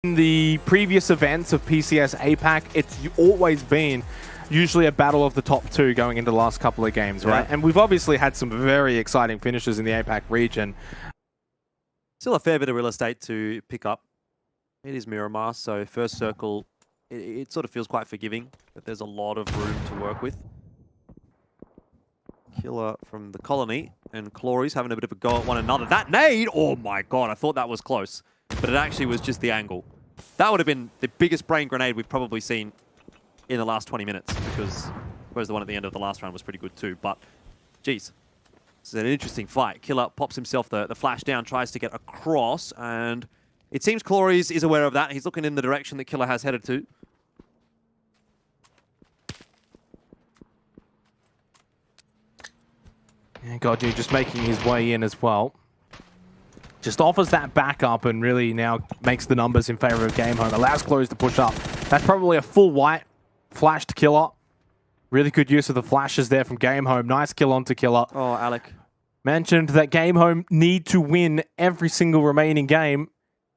In the previous events of PCS APAC, it's always been usually a battle of the top two going into the last couple of games, right? And we've obviously had some very exciting finishes in the APAC region. Still a fair bit of real estate to pick up. It is Miramar, so first circle, it sort of feels quite forgiving, but there's a lot of room to work with. Killer from the colony, and Clory's having a bit of a go at one another. That nade! Oh my god, I thought that was close, but it actually was just the angle. That would have been the biggest brain grenade we've probably seen in the last 20 minutes, because whereas the one at the end of the last round was pretty good too, but geez. This is an interesting fight. Killer pops himself the flash down, tries to get across, and it seems Clory's is aware of that. He's looking in the direction that Killer has headed to. And Godju just making his way in as well. Just offers that backup and really now makes the numbers in favor of Game Home. Allows Clory to push up. That's probably a full white flashed Killer. Really good use of the flashes there from Game Home. Nice kill onto Killer. Oh, Alec. Mentioned that Game Home need to win every single remaining game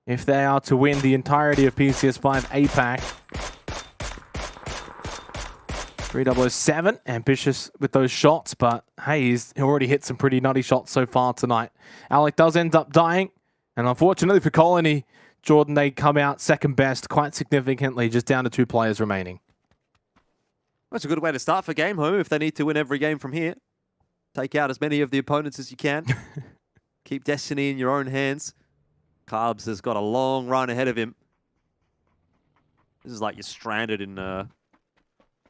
if they are to win the entirety of PCS 5 APAC. 3007, ambitious with those shots, but hey, he's already hit some pretty nutty shots so far tonight. Alec does end up dying, and unfortunately for Colony, Jordan, they come out second best quite significantly, just down to 2 players remaining. That's a good way to start for Game Home if they need to win every game from here. Take out as many of the opponents as you can. Keep destiny in your own hands. Kalbs has got a long run ahead of him. This is like you're stranded in...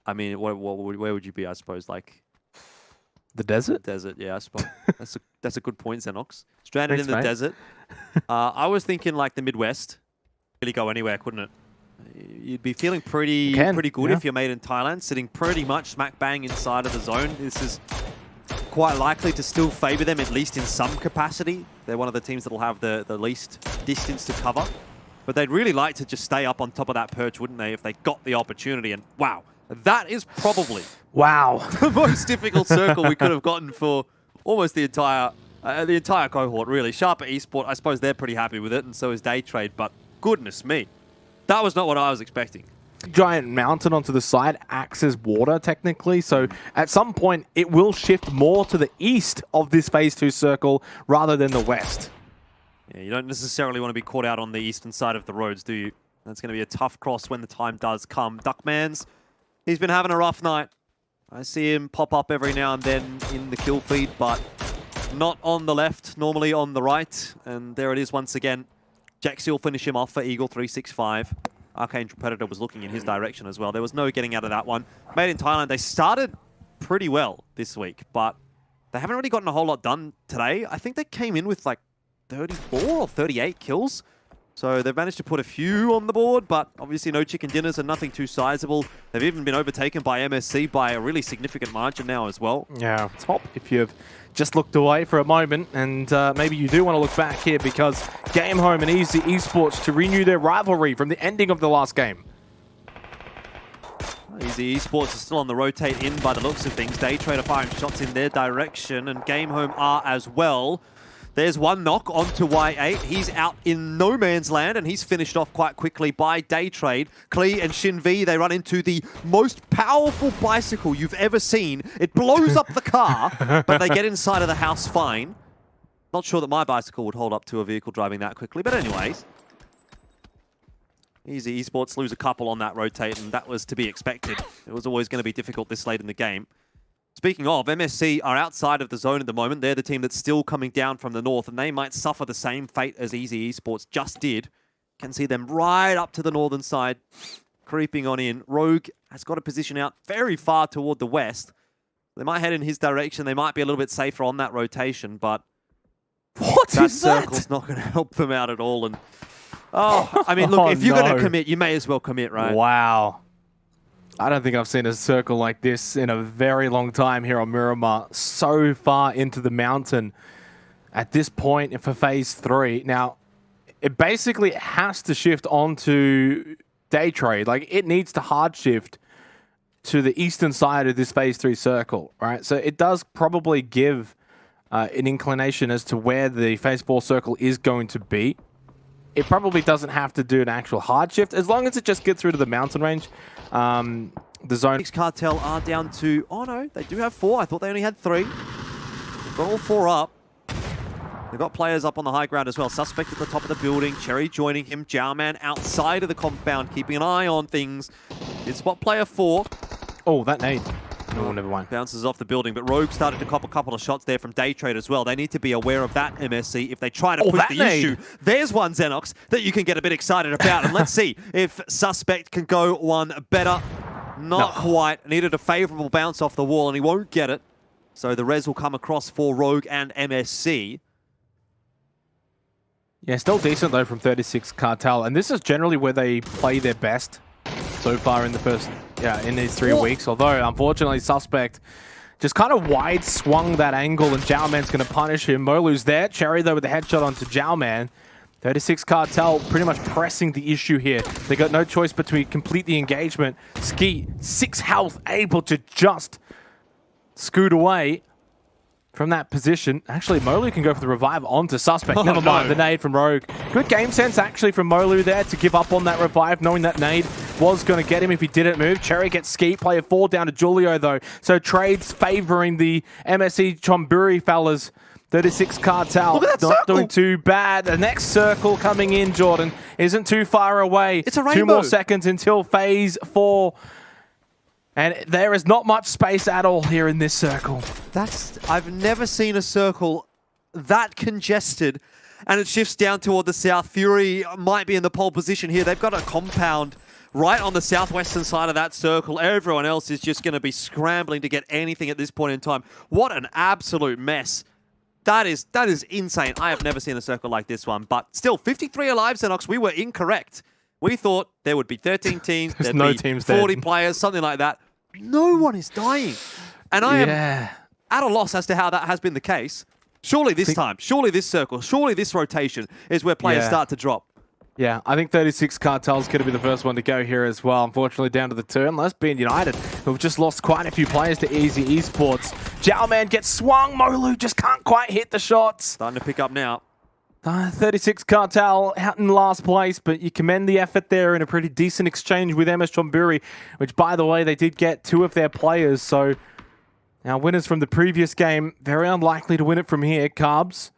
I mean, where would you be, I suppose? Like... The desert? The desert, yeah, I suppose. That's a good point, Xenox. Stranded Thanks, in the mate. desert. I was thinking like the Midwest. Really go anywhere, couldn't it? You'd be feeling pretty good if you're made in Thailand, sitting pretty much smack bang inside of the zone. This is quite likely to still favor them, at least in some capacity. They're one of the teams that'll have the least distance to cover. But they'd really like to just stay up on top of that perch, wouldn't they, if they got the opportunity? And wow, that is probably the most difficult circle we could have gotten for almost the entire cohort, really. Sharper Esports, I suppose they're pretty happy with it, and so is Daytrade, but goodness me. That was not what I was expecting. Giant mountain onto the side acts as water, technically. So at some point, it will shift more to the east of this Phase 2 circle rather than the west. Yeah, you don't necessarily want to be caught out on the eastern side of the roads, do you? That's going to be a tough cross when the time does come. Duckmans, he's been having a rough night. I see him pop up every now and then in the kill feed, but not on the left, normally on the right. And there it is once again. Jekzy will finish him off for Eagle 365. ArkAngel Predator was looking in his direction as well. There was no getting out of that one. Made in Thailand, they started pretty well this week, but they haven't really gotten a whole lot done today. I think they came in with like 34 or 38 kills. So they've managed to put a few on the board, but obviously no chicken dinners and nothing too sizable. They've even been overtaken by MSC by a really significant margin now as well. Yeah, top if you've just looked away for a moment, and maybe you do want to look back here because Game Home and Easy Esports to renew their rivalry from the ending of the last game. Easy Esports is still on the rotate in by the looks of things. Daytrade are firing shots in their direction, and Game Home are as well. There's one knock onto Y8. He's out in no man's land, and he's finished off quite quickly by Daytrade. Klee and Shin-V, they run into the most powerful bicycle you've ever seen. It blows up the car, but they get inside of the house fine. Not sure that my bicycle would hold up to a vehicle driving that quickly, but anyways. Easy Esports lose a couple on that rotate, and that was to be expected. It was always going to be difficult this late in the game. Speaking of, MSC are outside of the zone at the moment. They're the team that's still coming down from the north, and they might suffer the same fate as Easy Esports just did. Can see them right up to the northern side, creeping on in. Rogue has got a position out very far toward the west. They might head in his direction. They might be a little bit safer on that rotation, but that circle's not going to help them out at all. And oh, I mean, look, if you're going to commit, you may as well commit, right? Wow. I don't think I've seen a circle like this in a very long time here on Miramar. So far into the mountain at this point for Phase 3. Now, it basically has to shift onto Daytrade. Like, it needs to hard shift to the eastern side of this Phase 3 circle, right? So it does probably give an inclination as to where the Phase 4 circle is going to be. it probably doesn't have to do an actual hard shift, as long as it just gets through to the mountain range. The zone. Cartel are down to, oh no, they do have 4. I thought they only had 3. They've got all 4 up. They've got players up on the high ground as well. sSuspekT at the top of the building. Cherry joining him. Jowman outside of the compound, keeping an eye on things. It's spot player 4. Oh, that nade. Oh, never mind. Bounces off the building, but Rogue started to cop a couple of shots there from Daytrade as well. They need to be aware of that, MSC, if they try to push the issue. There's one, Xenox, that you can get a bit excited about. And let's see if sSuspekT can go one better. Not quite. Needed a favorable bounce off the wall, and he won't get it. So the res will come across for Rogue and MSC. Yeah, still decent, though, from 36 Cartel. And this is generally where they play their best so far in the first... Yeah, in these 3 weeks. Although, unfortunately, sSuspekT just kind of wide swung that angle, and Jowman's going to punish him. Molu's there. Cherry, though, with a headshot onto Jowman. 36 Cartel pretty much pressing the issue here. They got no choice but to complete the engagement. Ski, 6 health, able to just scoot away from that position. Actually, Molu can go for the revive onto sSuspekT. Never mind, the nade from Rogue. Good game sense, actually, from Molu there to give up on that revive, knowing that nade was going to get him if he didn't move. Cherry gets Ski, player 4 down to Julio, though. So trades favoring the MSC Chonburi fellas. 36 Cartel, not doing too bad. The next circle coming in, Jordan, isn't too far away. It's a rainbow. 2 more seconds until phase 4. And there is not much space at all here in this circle. I've never seen a circle that congested, and it shifts down toward the south. Fury might be in the pole position here. They've got a compound right on the southwestern side of that circle. Everyone else is just going to be scrambling to get anything at this point in time. What an absolute mess. That is insane. I have never seen a circle like this one, but still 53 alive, Xenox. We were incorrect. We thought there would be 13 teams, there'd no be teams 40 dead. players, something like that. No one is dying. And I am at a loss as to how that has been the case. Surely this time, surely this circle, surely this rotation is where players start to drop. Yeah, I think 36 Cartel's going to be the first one to go here as well. Unfortunately, down to the turn. Let's be United, who've just lost quite a few players to Easy Esports. Jowman gets swung. Molu just can't quite hit the shots. Starting to pick up now. 36 Cartel out in last place, but you commend the effort there in a pretty decent exchange with MS Chonburi, which, by the way, they did get 2 of their players. So, now winners from the previous game, very unlikely to win it from here. Kalbs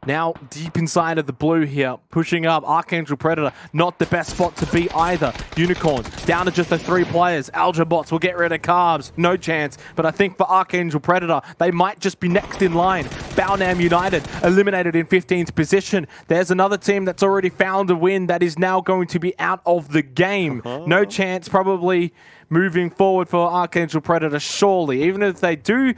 now deep inside of the blue here, pushing up. ArkAngel Predator, not the best spot to be either. Unicorn, down to just the 3 players. AljnBOTz will get rid of Kalbs. No chance. But I think for ArkAngel Predator, they might just be next in line. Baonam United, eliminated in 15th position. There's another team that's already found a win that is now going to be out of the game. No chance probably moving forward for ArkAngel Predator, surely. Even if they do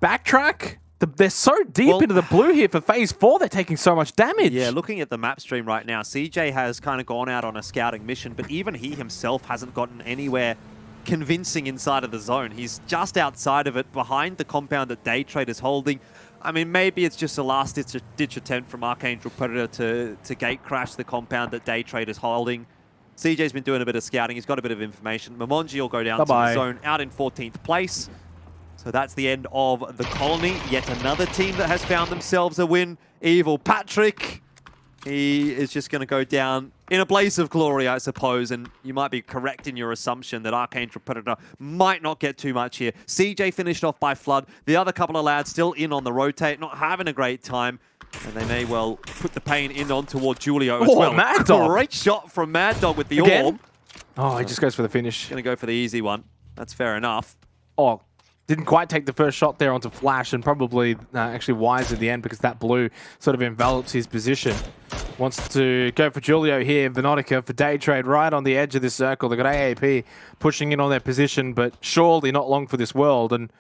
backtrack, they're so deep into the blue here for phase 4. They're taking so much damage. Yeah, looking at the map stream right now, CJ has kind of gone out on a scouting mission, but even he himself hasn't gotten anywhere convincing inside of the zone. He's just outside of it, behind the compound that Daytrade is holding. I mean, maybe it's just a last-ditch attempt from ArkAngel Predator to gate crash the compound that Daytrade is holding. CJ's been doing a bit of scouting. He's got a bit of information. Momonjii will go down to the zone, out in 14th place. So that's the end of the colony. Yet another team that has found themselves a win. Evil Patrick. He is just going to go down in a blaze of glory, I suppose. And you might be correct in your assumption that ArkAngel Predator might not get too much here. CJ finished off by Fludd. The other couple of lads still in on the rotate, not having a great time. And they may well put the pain in on toward Julio as well. Mad Dog. Great shot from Mad Dog with the orb. Oh, he just goes for the finish. Going to go for the easy one. That's fair enough. Oh, didn't quite take the first shot there onto Flash, and probably actually wise at the end because that blue sort of envelops his position. Wants to go for Julio here. Venotica for Daytrade right on the edge of this circle. They've got AAP pushing in on their position, but surely not long for this world. And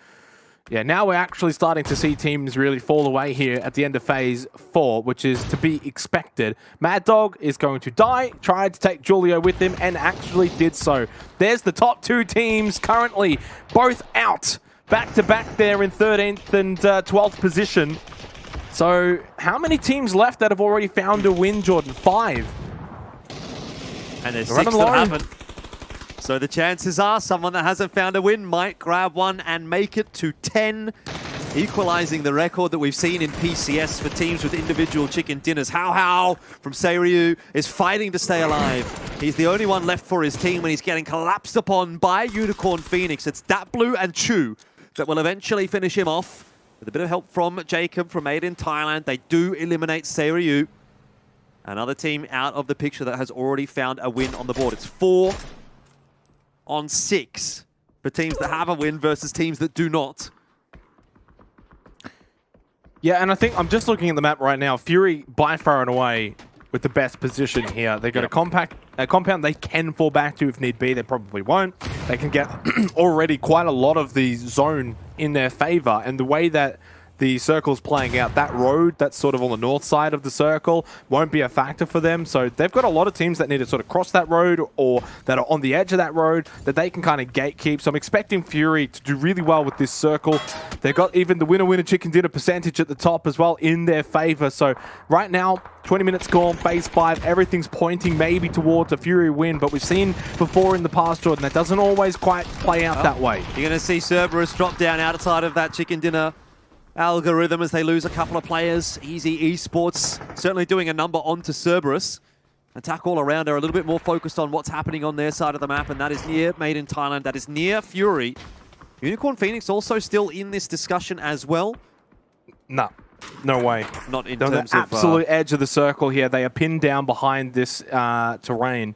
yeah, now we're actually starting to see teams really fall away here at the end of phase 4, which is to be expected. Mad Dog is going to die, tried to take Julio with him, and actually did so. There's the top 2 teams currently both out. Back-to-back there in 13th and 12th position. So, how many teams left that have already found a win, Jordan? 5. And there's 6 that haven't. So the chances are someone that hasn't found a win might grab one and make it to 10. equalizing the record that we've seen in PCS for teams with individual chicken dinners. How from Seiryu is fighting to stay alive. He's the only one left for his team when he's getting collapsed upon by Unicorn Phoenix. It's Dat Blue and Chu that will eventually finish him off. With a bit of help from Jacob from Made in Thailand, they do eliminate Seiryu. Another team out of the picture that has already found a win on the board. It's 4 on 6 for teams that have a win versus teams that do not. Yeah, and I think I'm just looking at the map right now. Fury by far and away with the best position here. They've got a compound they can fall back to if need be. They probably won't. They can get already quite a lot of the zone in their favor. And the way that the circle's playing out, that road that's sort of on the north side of the circle won't be a factor for them. So they've got a lot of teams that need to sort of cross that road or that are on the edge of that road that they can kind of gatekeep. So I'm expecting Fury to do really well with this circle. They've got even the winner chicken dinner percentage at the top as well in their favor. So right now, 20 minutes gone, phase 5, everything's pointing maybe towards a Fury win, but we've seen before in the past, Jordan, that doesn't always quite play out that way. You're going to see Cerberus drop down outside of that chicken dinner algorithm as they lose a couple of players. Easy Esports certainly doing a number onto Cerberus. Attack all around are a little bit more focused on what's happening on their side of the map, and that is near Made in Thailand. That is near Fury. Unicorn Phoenix also still in this discussion as well. No way. Not in They're on terms the of absolute edge of the circle here. They are pinned down behind this terrain.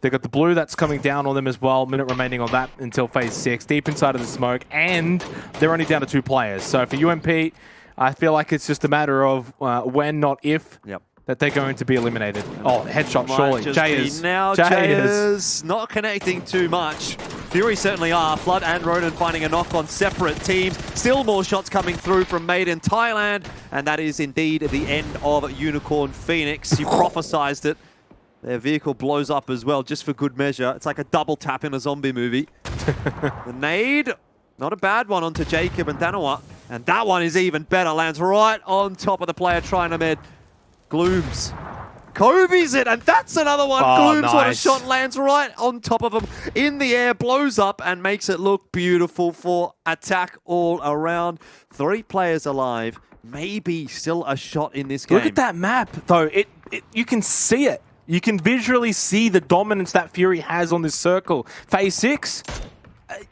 They've got the blue that's coming down on them as well. Minute remaining on that until phase 6. Deep inside of the smoke. And they're only down to 2 players. So for UMP, I feel like it's just a matter of when, not if, that they're going to be eliminated. Oh, headshot, surely. Jayers not connecting too much. Fury certainly are. Fludd and Ronon finding a knock on separate teams. Still more shots coming through from Made in Thailand. And that is indeed the end of Unicorn Phoenix. You prophesized it. Their vehicle blows up as well, just for good measure. It's like a double tap in a zombie movie. The nade, not a bad one onto Jacob and Danawa. And that one is even better. Lands right on top of the player trying to med. Glooms. Kobe's it, and that's another one. Oh, Glooms, nice. what a shot, lands right on top of him. In the air, blows up, and makes it look beautiful for attack all around. 3 players alive. Maybe still a shot in this game. Look at that map, though. You can see it. You can visually see the dominance that Fury has on this circle. Phase 6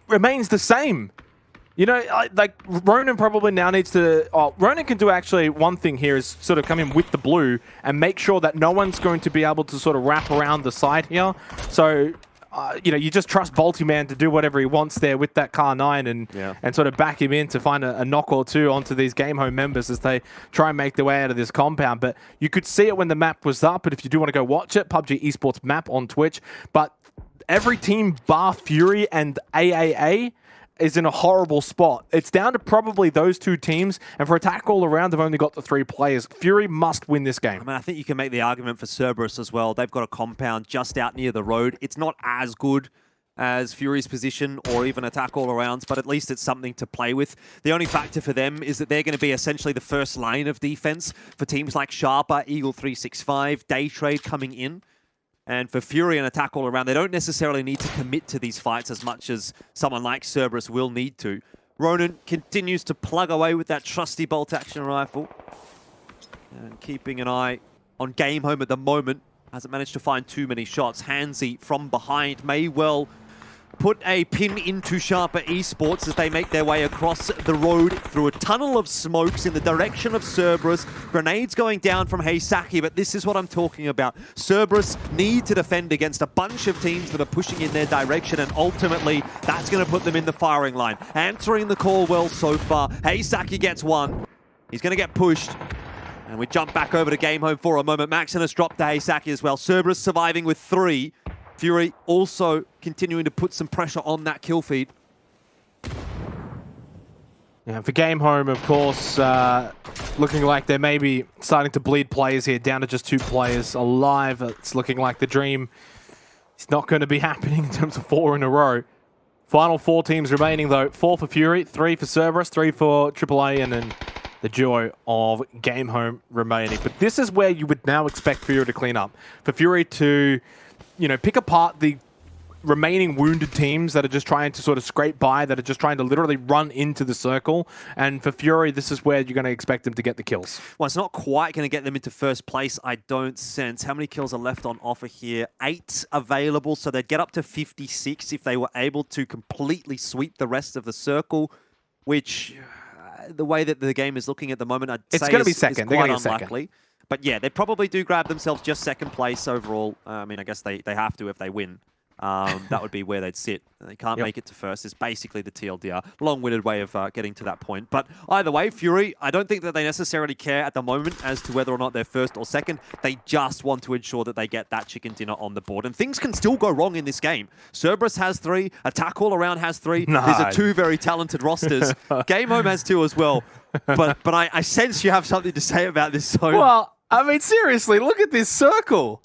remains the same. You know, like Ronon probably now needs to... Oh, Ronon can do actually one thing here is sort of come in with the blue and make sure that no one's going to be able to sort of wrap around the side here. So... you know, you just trust Balti-Man to do whatever he wants there with that Car 9 and sort of back him in to find a knock or two onto these Game Home members as they try and make their way out of this compound. But you could see it when the map was up, but if you do want to go watch it, PUBG Esports map on Twitch. But every team bar Fury and AAA is in a horrible spot. It's down to probably those 2 teams, and for attack all around, they've only got the 3 players. Fury must win this game. I mean, I think you can make the argument for Cerberus as well. They've got a compound just out near the road. It's not as good as Fury's position or even attack all arounds, but at least it's something to play with. The only factor for them is that they're going to be essentially the first line of defense for teams like Sharper, Eagle 365, Day Trade coming in. And for Fury and attack all around, they don't necessarily need to commit to these fights as much as someone like Cerberus will need to. Ronon continues to plug away with that trusty bolt-action rifle. And keeping an eye on Game Home at the moment. Hasn't managed to find too many shots. Hanzyy from behind may well put a pin into Sharper Esports as they make their way across the road through a tunnel of smokes in the direction of Cerberus. Grenades going down from Heysaki, but this is what I'm talking about. Cerberus need to defend against a bunch of teams that are pushing in their direction, and ultimately, that's going to put them in the firing line. Answering the call well so far. Heysaki gets one. He's going to get pushed. And we jump back over to Game Home for a moment. Maximus dropped to Heysaki as well. Cerberus surviving with 3. Fury also continuing to put some pressure on that kill feed. Yeah, for Game Home, of course, looking like they may be starting to bleed players here, down to just 2 players alive. It's looking like the dream is not going to be happening in terms of 4 in a row. Final 4 teams remaining, though. 4 for Fury, 3 for Cerberus, 3 for AAA, and then the duo of Game Home remaining. But this is where you would now expect Fury to clean up. For Fury to... you know, pick apart the remaining wounded teams that are just trying to sort of scrape by, that are just trying to literally run into the circle. And for Fury, this is where you're going to expect them to get the kills. Well, it's not quite going to get them into first place, I don't sense. How many kills are left on offer here? 8 available, so they'd get up to 56 if they were able to completely sweep the rest of the circle, which the way that the game is looking at the moment, I'd say going to be second. Is quite They're going unlikely. But yeah, they probably do grab themselves just second place overall. I mean, I guess they have to if they win. That would be where they'd sit. They can't make it to first. It's basically the TLDR. Long-winded way of getting to that point. But either way, Fury, I don't think that they necessarily care at the moment as to whether or not they're first or second. They just want to ensure that they get that chicken dinner on the board. And things can still go wrong in this game. Cerberus has 3. Attack All Around has 3. No. These are 2 very talented rosters. Game Home has 2 as well. But I sense you have something to say about this. So. Well, I mean, seriously, look at this circle.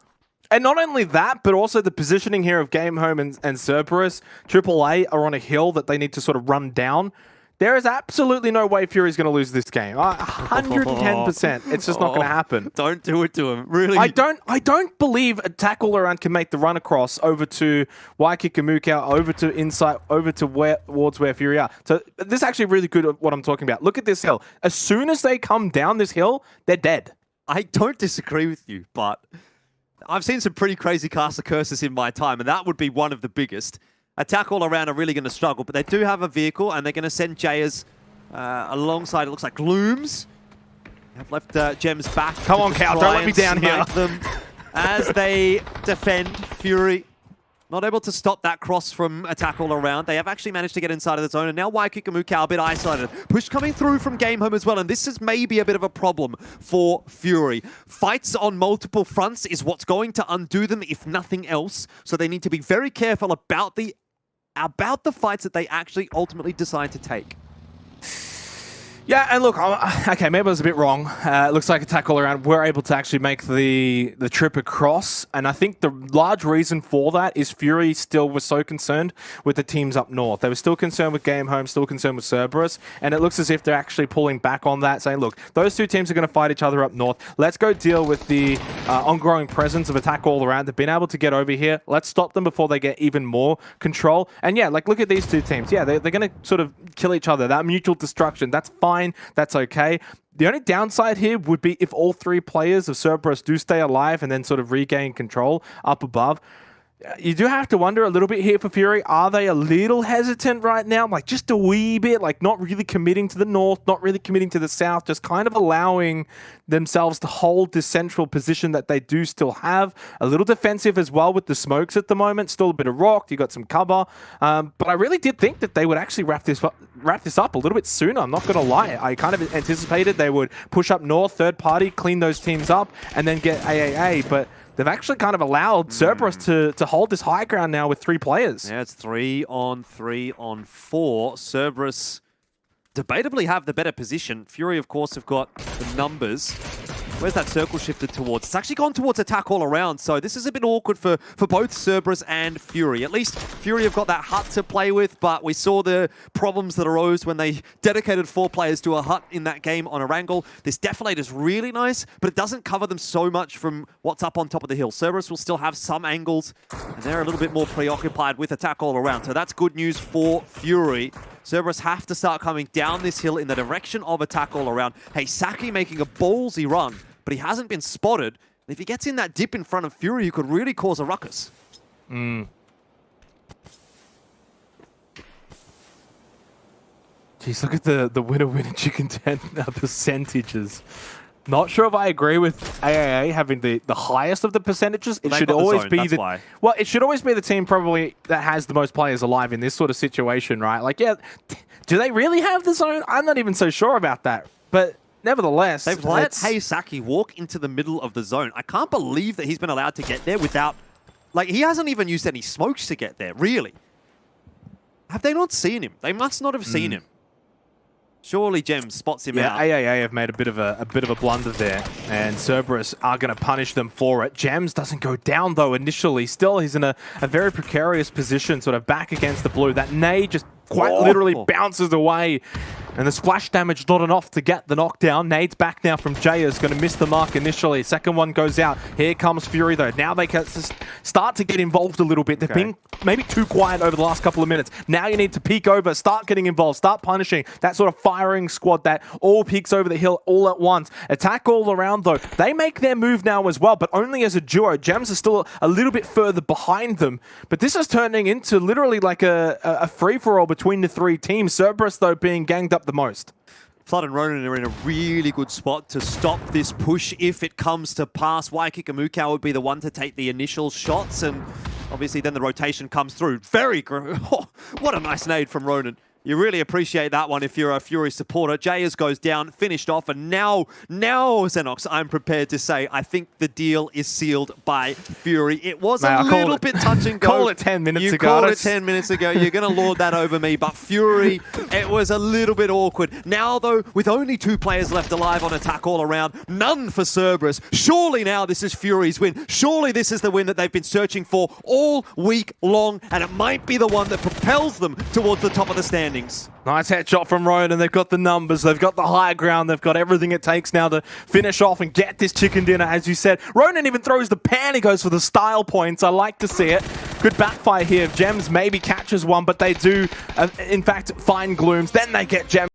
And not only that, but also the positioning here of Game Home and Cerberus. AAA are on a hill that they need to sort of run down. There is absolutely no way Fury's going to lose this game. 110%. It's just not going to happen. Don't do it to him. Really? I don't believe Attack All Around can make the run across over to Ykikamucow, over to Insight, over to towards where Fury are. So this is actually really good at what I'm talking about. Look at this hill. As soon as they come down this hill, they're dead. I don't disagree with you, but I've seen some pretty crazy caster curses in my time, and that would be one of the biggest. Attack All Around are really going to struggle, but they do have a vehicle, and they're going to send Jayas alongside, it looks like Glooms. Have left Gems back. Come on, Cow, don't let me down here. Them as they defend. Fury not able to stop that cross from Attack All Around. They have actually managed to get inside of the zone, and now Ykikamucow a bit isolated. Push coming through from Game Home as well, and this is maybe a bit of a problem for Fury. Fights on multiple fronts is what's going to undo them, if nothing else. So they need to be very careful about the fights that they actually ultimately decide to take. Yeah, and look, okay, maybe I was a bit wrong. It looks like Attack All Around were able to actually make the trip across, and I think the large reason for that is Fury still was so concerned with the teams up north. They were still concerned with Game Home, still concerned with Cerberus, and it looks as if they're actually pulling back on that, saying, look, those 2 teams are going to fight each other up north. Let's go deal with the ongoing presence of Attack All Around. They've been able to get over here. Let's stop them before they get even more control. And yeah, like, look at these 2 teams. Yeah, they're going to sort of kill each other. That mutual destruction, that's fine. That's okay. The only downside here would be if all 3 players of Cerberus do stay alive and then sort of regain control up above. You do have to wonder a little bit here for Fury. Are they a little hesitant right now? Like, just a wee bit, like not really committing to the north, not really committing to the south, just kind of allowing themselves to hold this central position that they do still have. A little defensive as well with the smokes at the moment. Still a bit of rock. You got some cover. But I really did think that they would actually wrap this up a little bit sooner. I'm not going to lie. I kind of anticipated they would push up north, third party, clean those teams up, and then get AAA. But they've actually kind of allowed Cerberus to hold this high ground now with 3 players. Yeah, it's 3 on 3 on 4. Cerberus debatably have the better position. Fury, of course, have got the numbers. Where's that circle shifted towards? It's actually gone towards Attack All Around, so this is a bit awkward for both Cerberus and Fury. At least Fury have got that hut to play with, but we saw the problems that arose when they dedicated 4 players to a hut in that game on ArkAngel. This Defilade is really nice, but it doesn't cover them so much from what's up on top of the hill. Cerberus will still have some angles, and they're a little bit more preoccupied with Attack All Around, so that's good news for Fury. Cerberus have to start coming down this hill in the direction of Attack All Around. Hey, Saki making a ballsy run, but he hasn't been spotted. And if he gets in that dip in front of Fury, he could really cause a ruckus. Jeez, look at the winner chicken percentages. Not sure if I agree with AAA having the highest of the percentages. It should always be well, it should always be the team probably that has the most players alive in this sort of situation, right? Like, yeah, do they really have the zone? I'm not even so sure about that. But nevertheless, they've let Saki walk into the middle of the zone. I can't believe that he's been allowed to get there without, like, he hasn't even used any smokes to get there, really. Have they not seen him? They must not have seen him. Surely Gems spots him out. AAA have made a bit of a blunder there, and Cerberus are going to punish them for it. Gems doesn't go down though initially. Still, he's in a very precarious position, sort of back against the blue. That nade just quite literally bounces away, and the splash damage not enough to get the knockdown. Nade's back now from Jay is going to miss the mark initially. Second one goes out. Here comes Fury though. Now they can start to get involved a little bit. They've been maybe too quiet over the last couple of minutes. Now you need to peek over, start getting involved, start punishing that sort of firing squad that all peeks over the hill all at once. Attack all around though. They make their move now as well, but only as a duo. Gems are still a little bit further behind them. But this is turning into literally like a free-for-all between the three teams. Cerberus though being ganged up the most. Fludd and Ronon are in a really good spot to stop this push if it comes to pass. Ykikamucow would be the one to take the initial shots, and obviously then the rotation comes through. What a nice nade from Ronon. You really appreciate that one if you're a Fury supporter. Jayers goes down, finished off, and now, Xenox, I'm prepared to say, I think the deal is sealed by Fury. It was a little bit touch and go. Call it 10 minutes ago. You called it 10 minutes ago. You're going to lord that over me, but Fury, it was a little bit awkward. Now, though, with only 2 players left alive on attack all around, none for Cerberus. Surely now this is Fury's win. Surely this is the win that they've been searching for all week long, and it might be the one that propels them towards the top of the standings. Nice headshot from Ronon. They've got the numbers. They've got the high ground. They've got everything it takes now to finish off and get this chicken dinner, as you said. Ronon even throws the pan. He goes for the style points. I like to see it. Good backfire here. Gems maybe catches one, but they do, in fact, find Glooms. Then they get Gems.